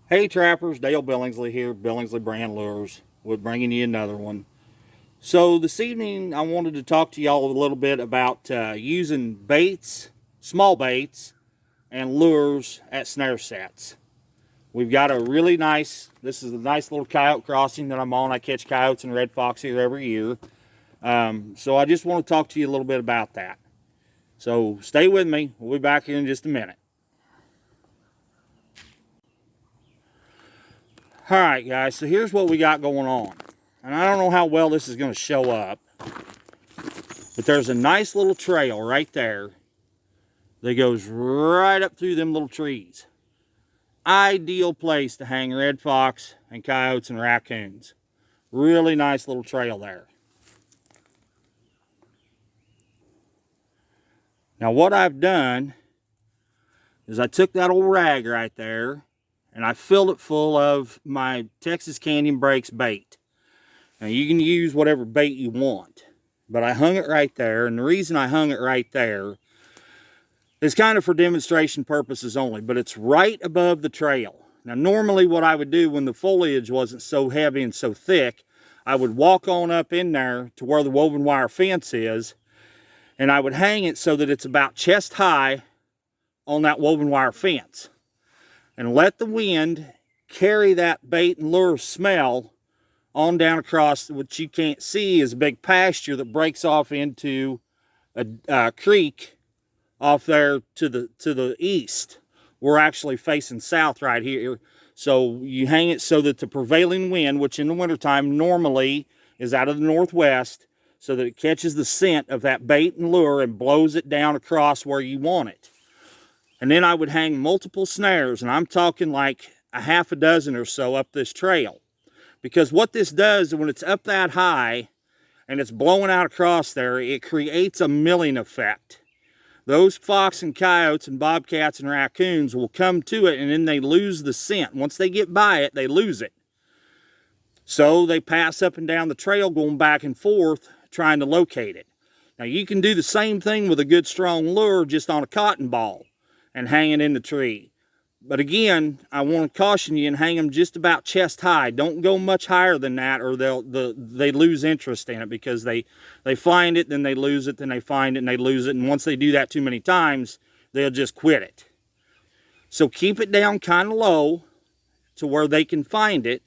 Hey trappers, Dale Billingsley here, Billingsley Brand Lures, with bringing you another one. So this evening I wanted to talk to y'all a little bit about using baits, small baits, and lures at snare sets. We've got a really nice, this is a nice little coyote crossing that I'm on. I catch coyotes and red fox here every year. So I just want to talk to you a little bit about that. So stay with me, we'll be back here in just a minute. Alright guys, so here's what we got going on. And I don't know how well this is going to show up, but there's a nice little trail right there that goes right up through them little trees. Ideal place to hang red fox and coyotes and raccoons. Really nice little trail there. Now what I've done is I took that old rag right there and I filled it full of my Texas Canyon Breaks bait. Now you can use whatever bait you want, but I hung it right there, and the reason I hung it right there is kind of for demonstration purposes only, but it's right above the trail. Now normally what I would do when the foliage wasn't so heavy and so thick, I would walk on up in there to where the woven wire fence is, and I would hang it so that it's about chest high on that woven wire fence, and let the wind carry that bait and lure smell on down across what you can't see is a big pasture that breaks off into a creek off there to the east. We're actually facing south right here. So you hang it so that the prevailing wind, which in the wintertime normally is out of the northwest, so that it catches the scent of that bait and lure and blows it down across where you want it. And then I would hang multiple snares, and I'm talking like a half a dozen or so up this trail. Because what this does, when it's up that high and it's blowing out across there, it creates a milling effect. Those fox and coyotes and bobcats and raccoons will come to it, and then they lose the scent. Once they get by it, they lose it. So they pass up and down the trail going back and forth trying to locate it. Now you can do the same thing with a good strong lure just on a cotton ball and hang it in the tree. But again, I want to caution you and hang them just about chest high. Don't go much higher than that, or they lose interest in it, because they find it, then they lose it, then they find it, and they lose it. And once they do that too many times, they'll just quit it. So keep it down kind of low to where they can find it,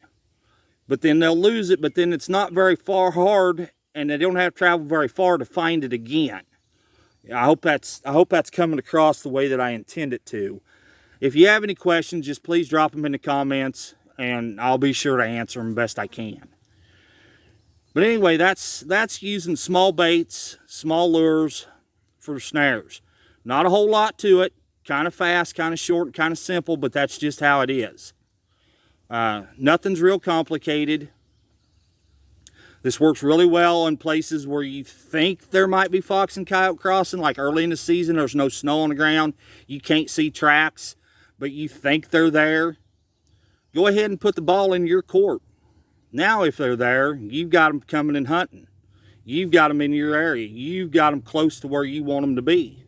but then they'll lose it, but then it's not very far hard, and they don't have to travel very far to find it again. I hope that's coming across the way that I intend it to. If you have any questions, just please drop them in the comments, and I'll be sure to answer them best I can. But anyway, that's using small baits, small lures for snares. Not a whole lot to it. Kind of fast, kind of short, kind of simple, but that's just how it is. Nothing's real complicated. This works really well in places where you think there might be fox and coyote crossing, like early in the season. There's no snow on the ground. You can't see tracks, but you think they're there. Go ahead and put the ball in your court. Now if they're there, you've got them coming and hunting. You've got them in your area. You've got them close to where you want them to be.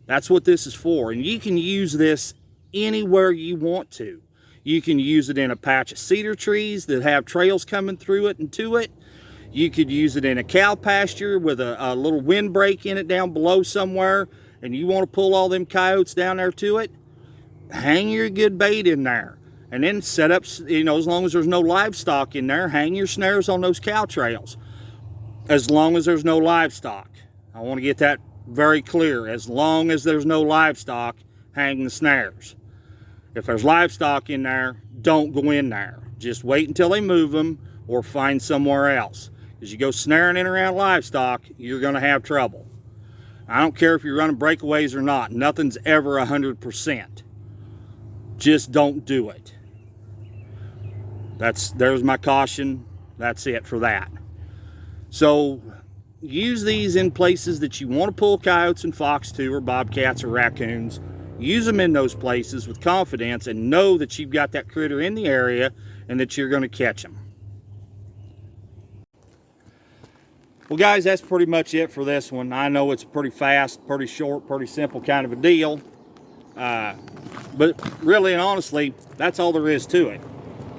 That's what this is for. And you can use this anywhere you want to. You can use it in a patch of cedar trees that have trails coming through it and to it. You could use it in a cow pasture with a little windbreak in it down below somewhere, and you want to pull all them coyotes down there to it. Hang your good bait in there, and then set up, as long as there's no livestock in there, hang your snares on those cow trails. As long as there's no livestock. I want to get that very clear. As long as there's no livestock, hang the snares. If there's livestock in there, don't go in there. Just wait until they move them or find somewhere else. As you go snaring in around livestock, you're going to have trouble. I don't care if you're running breakaways or not. Nothing's ever 100%. Just don't do it. There's my caution. That's it for that. So use these in places that you want to pull coyotes and fox to, or bobcats or raccoons. Use them in those places with confidence, and know that you've got that critter in the area and that you're going to catch them. Well guys, that's pretty much it for this one. I know it's pretty fast, pretty short, pretty simple kind of a deal. But really and honestly, that's all there is to it.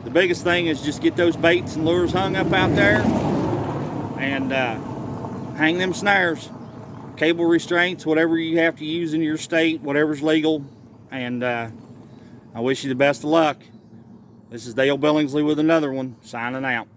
The biggest thing is just get those baits and lures hung up out there and hang them snares. Cable restraints, whatever you have to use in your state, whatever's legal. And I wish you the best of luck. This is Dale Billingsley with another one, signing out.